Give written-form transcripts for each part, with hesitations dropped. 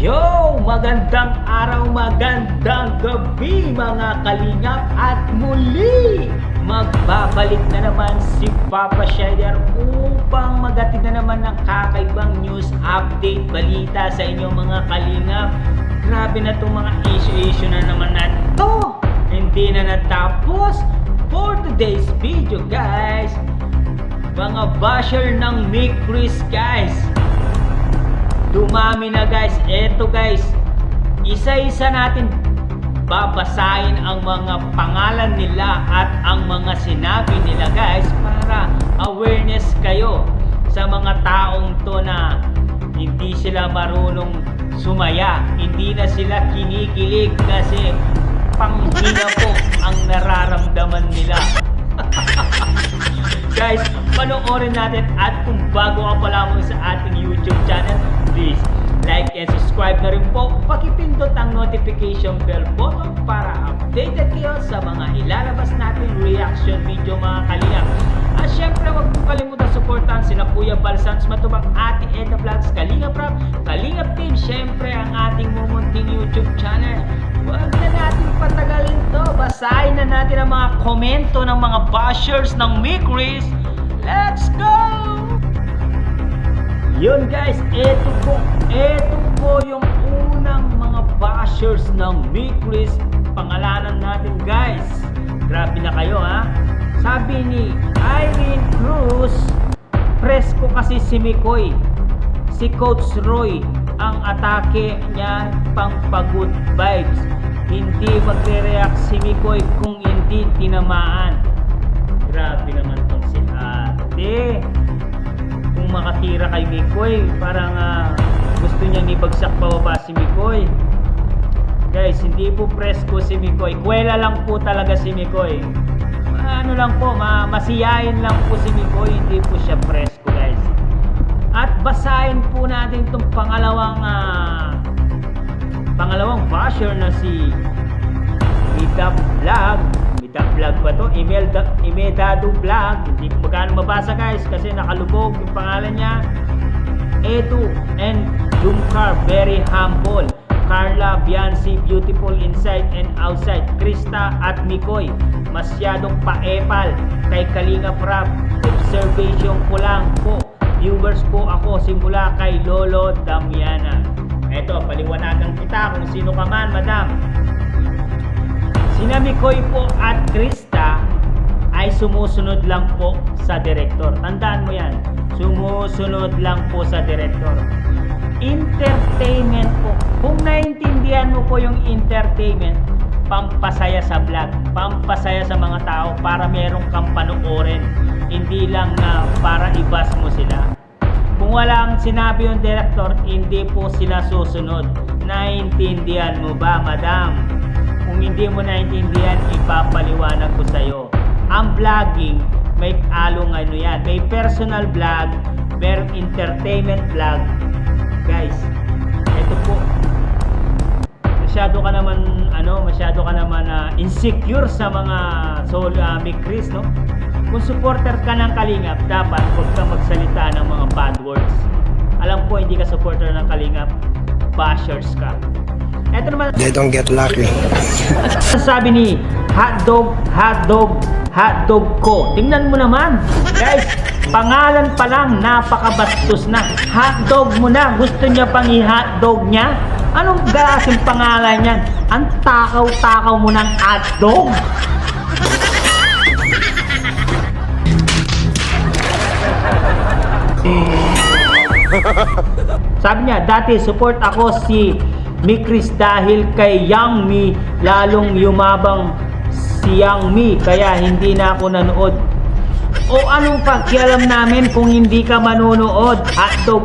Yo! Magandang araw, magandang gabi mga kalingap at muli magbabalik na naman si Papa Shider upang magatid na naman ng kakaibang news update balita sa inyo mga kalingap. Grabe na itong mga issue na naman na to. Hindi na natapos. For today's video guys, mga basher ng Mick Chris guys, dumami na guys. Eto guys, isa-isa natin babasahin ang mga pangalan nila at ang mga sinabi nila guys, para awareness kayo sa mga taong to na hindi sila marunong sumaya, hindi na sila kinikilig kasi panghina po ang nararamdaman nila. Guys, panoorin natin, at kung bago ka pa lamang sa ating YouTube channel, please like and subscribe na rin po. Pakipindot ang notification bell button para updated kayo sa mga ilalabas natin reaction video mga kalingap. At syempre, huwag po kalimutan supportan sila Kuya Balsans Matubang, Ate Edna Vlogs, Kalingap Rap, Kalingap Team, syempre ang ating mumunting YouTube channel. Huwag na natin patagalin to. Basahin na natin ang mga komento ng mga bashers ng Mick Chris. Let's go! Yun guys, eto po yung unang mga bashers ng Mick Chris. Pangalanan natin guys. Grabe na kayo ha. Sabi ni Irene Cruz, presko kasi si Mikoy. Si Coach Roy, ang atake niya pang pagod vibes. Hindi magre-react si Mikoy kung hindi tinamaan. Grabe naman tong si ate. Kung makatira kay Mikoy, parang gusto niyang ibagsak pababa si Mikoy. Guys, hindi po presko si Mikoy. Kwela lang po talaga si Mikoy. Ano lang po, masiyahin lang po si Mikoy, hindi po siya presko guys. At basahin po natin itong pangalawang basher na si Midap Vlog. Midap Vlog ba to? Imedado Vlog. Hindi ko magkano mabasa guys kasi nakalubog yung pangalan niya. Edu and Jumcar, very humble. Carla, Biancy, beautiful inside and outside. Krista at Mikoy, masyadong paepal kay Kalingap Rap. Observation ko lang po, viewers po ako simula kay Lolo Damiana. Eto, paliwanagan kita kung sino ka man, madam. Sina Mikoy po at Krista ay sumusunod lang po sa direktor. Tandaan mo yan, sumusunod lang po sa direktor. Entertainment po. Kung naintindihan mo po yung entertainment, pampasaya sa vlog, pampasaya sa mga tao para merong kang panoorin, hindi lang na para ibas mo sila. Kung walang sinabi yung director, hindi po sila susunod. Naintindihan mo ba, madam? Kung hindi mo naintindihan, ipapaliwanag ko sa'yo. Ang vlogging, may along ano yan, may personal vlog, merong entertainment vlog. Guys, ito po, masyado ka naman insecure sa mga Mick Chris, no? Kung supporter ka ng Kalingap, dapat huwag kang magsalita ng mga bad words. Alam ko hindi ka supporter ng Kalingap, bashers ka. Ito naman, they don't get lucky. sabi ni hotdog ko. Tingnan mo naman guys, pangalan pa lang napakabastos na. Hotdog mo na, gusto niya pang i-hotdog niya. Anong klaseng pangalan yan? Ang takaw-takaw mo ng hotdog. Sabi niya, dati support ako si Mick Chris dahil kay Yang Mi, lalong yumabang si Yang Mi, kaya hindi na ako nanood. O anong pakialam namin kung hindi ka manunood? Hotdog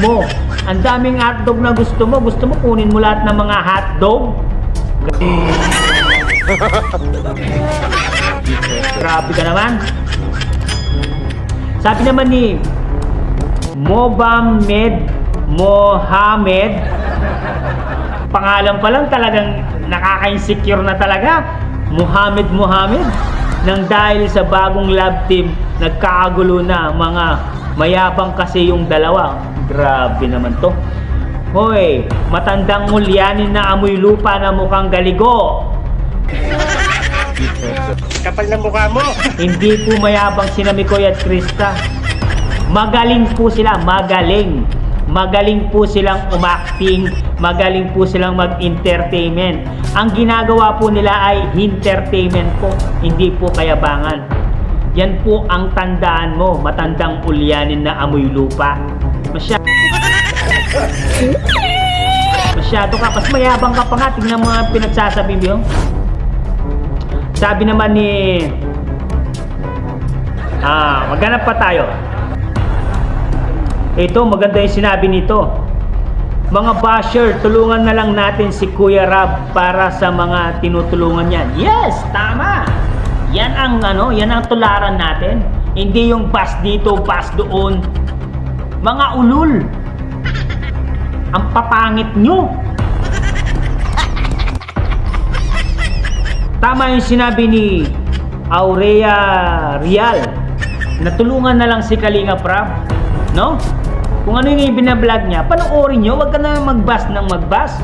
mo. Ang daming hotdog na gusto mo kunin mo lahat ng mga hotdog. Grabe ka naman. Sabi naman ni Mohamed, pangalan pa lang talagang nakaka-insecure na talaga. Mohamed, nang dahil sa bagong love team, nagkakagulo na, mga mayabang kasi yung dalawa. Grabe naman to. Hoy, matandang mulyanin na amoy lupa na mukhang galigo. Kapal na mukha mo. Hindi po mayabang sina Mikoy at Krista. Magaling po sila, magaling. Magaling po silang umacting, magaling po silang mag-entertainment. Ang ginagawa po nila ay entertainment po, hindi po kayabangan. Yan po ang tandaan mo, matandang ulyanin na amoy lupa. Masyado ka, mas mayabang ka pa nga. Tingnan mo nga pinagsasabi mo. Sabi naman ni maghanap pa tayo. Ito, maganda yung sinabi nito. Mga basher, tulungan na lang natin si Kuya Rab para sa mga tinutulungan niyan. Yes, tama. Yan ang yan ang tularan natin. Hindi yung bus dito, bus doon. Mga ulul. Ang papangit nyo. Tama yung sinabi ni Aurea Real. Natulungan na lang si Kalinga Prab. No? Kung ano yung binablog niya, panoorin nyo. Huwag ka na magbas ng magbas.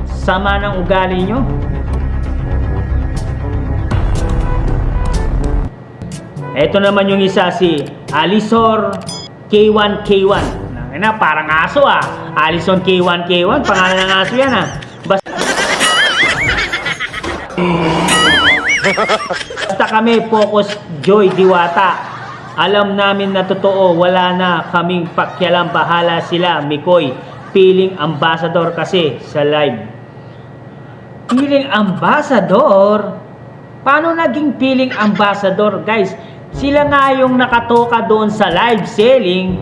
Sama ng ugali nyo. Ito naman yung isa, si Alisor K1K1. Na, parang aso Alison K1K1, pangalan ng aso yan Basta kami, Focus Joy Diwata. Alam namin na totoo, wala na kaming pakialam, bahala sila, Mikoy. Feeling ambassador kasi sa live. Feeling ambassador? Paano naging feeling ambassador, guys? Sila nga yung nakatoka doon sa live selling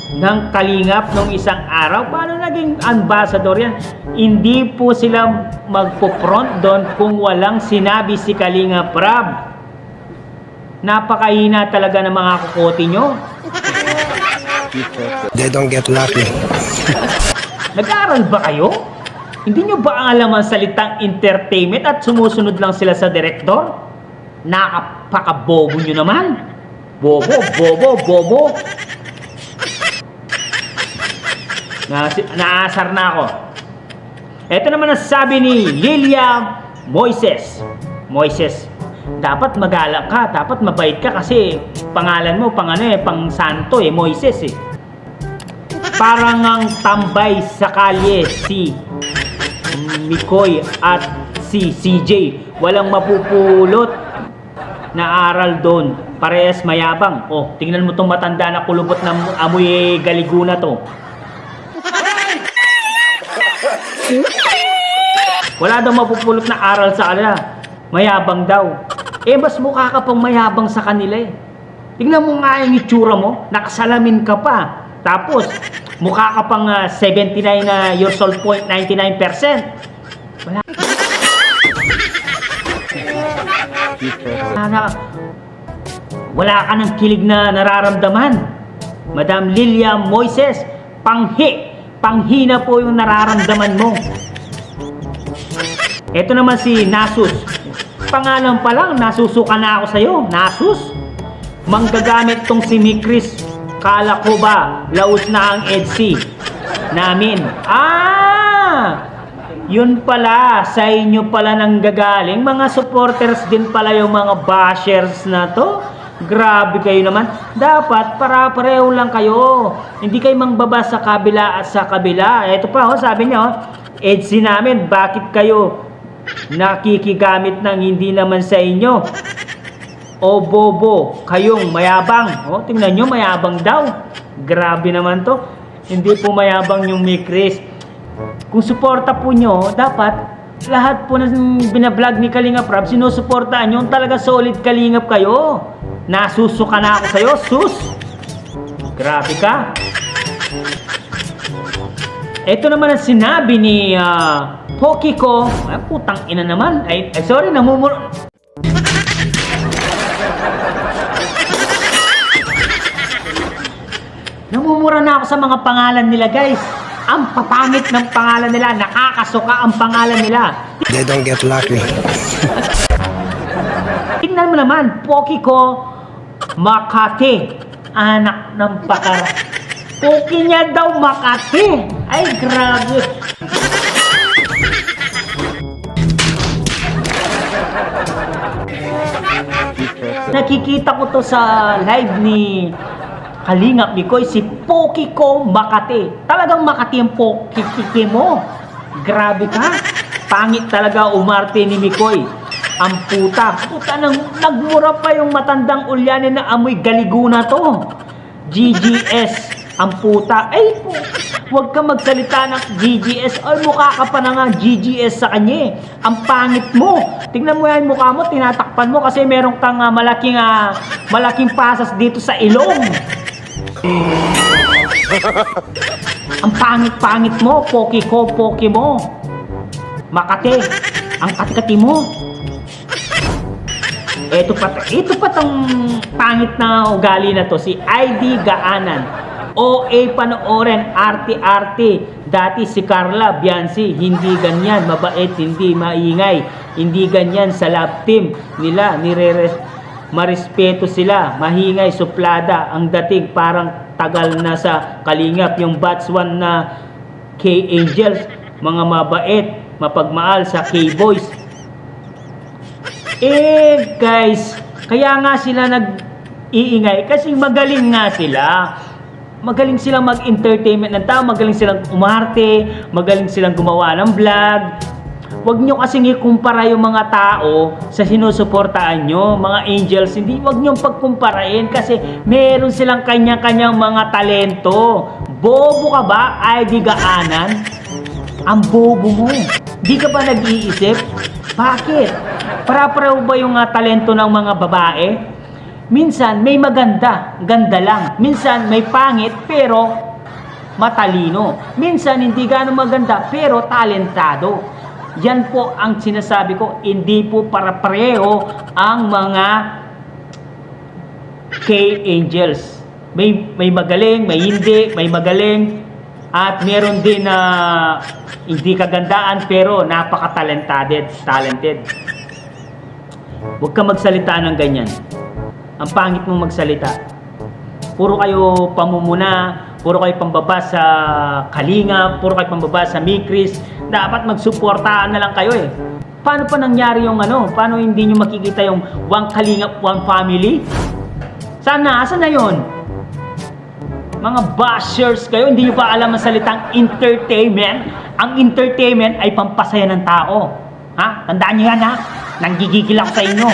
ng Kalingap nung isang araw. Paano naging ambassador yan? Hindi po sila magpo-front doon kung walang sinabi si Kalingap Rab. Napakahina talaga ng mga kukote nyo. They don't get lucky. Nag-aaral ba kayo? Hindi nyo ba alam ang salitang entertainment at sumusunod lang sila sa direktor? Nakapakabobo nyo naman. Bobo. Naasar na ako. Ito naman ang sabi ni Lilia Moises. Dapat magalang ka, dapat mabait ka kasi pangalan mo pang santo Moises Parang ang tambay sa kalye si Mikoy at si CJ. Walang mapupulot na aral doon. Parehas mayabang. Oh, tingnan mo tong matanda na kulubot na amoy galigo na to. Wala daw mapupulot na aral sa kanila. Mayabang daw. Mas mukha ka pang mayabang sa kanila Tingnan mo nga yung itsura mo. Nakasalamin ka pa. Tapos, mukha ka pang 79 years old, 0.99%. Wala ka ng kilig na nararamdaman. Madam Lilia Moises, panghina po yung nararamdaman mo. Ito naman si Nasus. Pangalan pa lang, nasusuka na ako sa'yo. Nasus? Manggagamit tong si Mikris. Kala ko ba, laos na ang EDC namin. Yun pala, sa inyo pala nang gagaling. Mga supporters din pala yung mga bashers na to. Grabe kayo naman. Dapat para-pareho lang kayo. Hindi kayo mangbaba sa kabila at sa kabila. Ito pa, sabi niya, EDC namin, bakit kayo nakikigamit ng hindi naman sa inyo? O bobo, kayong mayabang. Tingnan nyo, mayabang daw. Grabe naman to. Hindi po mayabang yung Mikris. Kung suporta po nyo, dapat lahat po ng binablog ni Kalingap Rab, sinusuportaan nyo. Talaga solid Kalingap kayo. Nasusuka na ako sa'yo, sus. Grabe ka. Ito naman ang sinabi ni Poki ko. Putang ina naman. Sorry, namumura na ako sa mga pangalan nila, guys. Ang papangit ng pangalan nila. Nakakasuka ang pangalan nila. They don't get lucky. Tingnan mo naman, Poki ko Makati. Anak ng pakara. Poki niya daw Makati. Ay, grabe. Nakikita ko to sa live ni Kalingap Mikoy, si Pokiko Makati. Talagang Makati ang Pokiki mo. Grabe ka. Pangit talaga umarte ni Mikoy. Ang puta. Puta nang nagmura pa yung matandang ulyanin na amoy galiguna to. GGS. Ang puta. Ay, huwag ka magsalita ng GGS. Ay, mukha ka pa na nga GGS sa kanya. Ang pangit mo. Tingnan mo yan mukha mo, tinatakpan mo kasi meron kang malaking pasas dito sa ilong. Ang pangit-pangit mo, poki mo. Makati, ang kati-kati mo. Ito pa tong pangit na ugali na to, si ID Gaanan. OA panoorin, arte-arte. Dati si Carla Bianci, hindi ganyan, mabait, hindi maingay. Hindi ganyan sa love team nila, marespeto sila, mahingay, suplada. Ang dating parang tagal na sa Kalingap, yung batch 1 na K-Angels, mga mabait, mapagmahal sa K-Boys. Guys, kaya nga sila nag-iingay kasi magaling nga sila. Magaling silang mag-entertainment ng tao, magaling silang umarte, magaling silang gumawa ng vlog. Huwag nyo kasing ikumpara yung mga tao sa sinusuportaan nyo, mga angels. Hindi, huwag nyo pagkumparain kasi meron silang kanya-kanyang mga talento. Bobo ka ba, ID Gaanan? Ang bobo mo. Di ka ba nag-iisip? Bakit? Para-pareho ba yung talento ng mga babae? Minsan may maganda, ganda lang. Minsan may pangit pero matalino. Minsan hindi gaano maganda pero talentado. Yan po ang sinasabi ko, hindi po para-pareho ang mga K-Angels. May magaling, may hindi, may magaling, at meron din na hindi kagandaan pero talented. Huwag ka magsalita ng ganyan. Ang pangit mong magsalita. Puro kayo pamumuna, puro kayo pambaba sa Kalingap, puro kayo pambaba sa Mikris. Dapat magsuportahan na lang kayo eh. Paano pa nangyari yung paano hindi nyo makikita yung one Kalingap, one family? Sana, asan na yun? Mga bashers kayo, hindi nyo pa alam ang salitang entertainment. Ang entertainment ay pampasaya ng tao. Ha? Tandaan nyo yan ha? Nanggigigil ako sa inyo.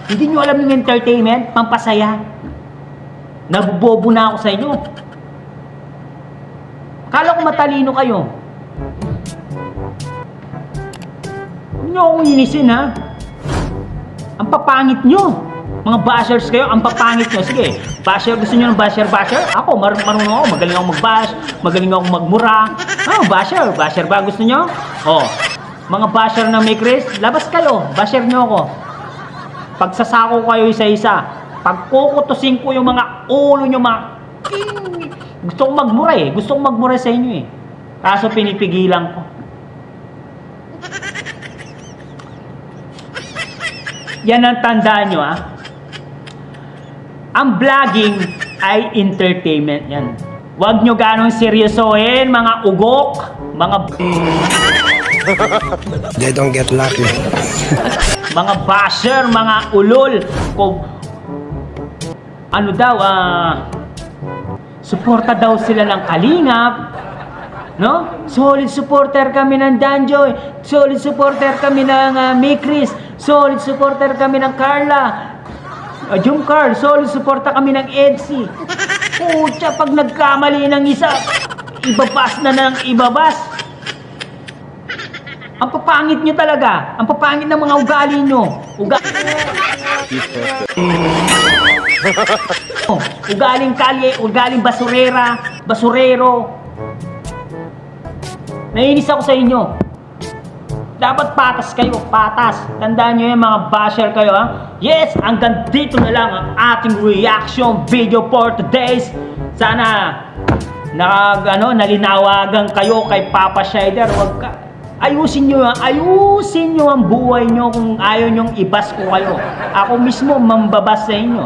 Hindi nyo alam yung entertainment, pampasaya. Nabubobo na ako sa inyo. Kala ko matalino kayo. Huwag nyo akong inisin ha. Ang papangit nyo. Mga bashers kayo, ang papangit nyo. Sige, basher, gusto nyo ng basher? Ako, marunong ako, magaling ako mag-bash, magaling ako magmura. Basher ba gusto nyo? Mga basher na may Chris, labas kayo, basher nyo ako. Pagsasako kayo isa-isa, pagkukutusin ko yung mga ulo nyo, gusto kong magmura sa inyo eh. Kaso pinipigilan ko. Yan ang tandaan nyo ha. Ang vlogging ay entertainment yan. Huwag nyo ganong seryosohin, mga ugok, mga They don't get lucky. mga basher, mga ulol. Suporta daw sila ng Kalingap. No? Solid supporter kami ng Danjoy. Solid supporter kami ng Mikris. Solid supporter kami ng Carla. Jumcar, solid supporter kami ng Edsy. Pucha, pag nagkamali ng isa, ibabas na ng ibabas. Ang papangit nyo talaga. Ang papangit ng mga ugali nyo. Ugaling kalye, ugaling basurero. Nainis ako sa inyo. Dapat patas kayo, patas. Tandaan nyo yan mga basher kayo ha. Yes, hanggang dito na lang ang ating reaction video for today's. Sana nalinawagan kayo kay Papa Shider. Ayusin nyo ang buhay nyo kung ayaw nyong ibas ko kayo. Ako mismo mambabas sa inyo.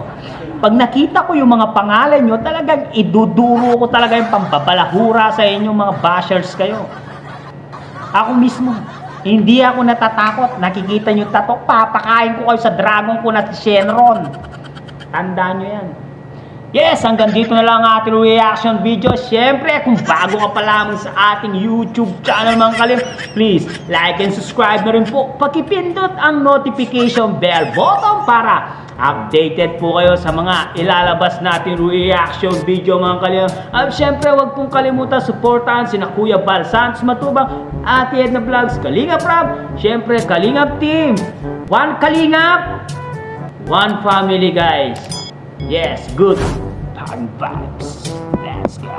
pag nakita ko yung mga pangalan nyo, talagang iduduro ko talaga yung pambabalahura sa inyong mga bashers kayo. Ako mismo, hindi ako natatakot. Nakikita nyo tatok, papakain ko kayo sa dragon ko na si Shenron. Tandaan nyo yan. Yes, hanggang dito na lang ang ating reaction video. Siyempre, kung bago ka pa lamang sa ating YouTube channel mga kalim, please like and subscribe na rin po. Pakipindot ang notification bell button para updated po kayo sa mga ilalabas natin reaction video mga kalim. At siyempre, huwag pong kalimutan suportahan sina Kuya Bal Santos Matubang, Ate Edna Vlogs, Kalingap Rab, siyempre Kalingap Team. One Kalingap, one family guys. Yes, good. Fun vibes. Let's go.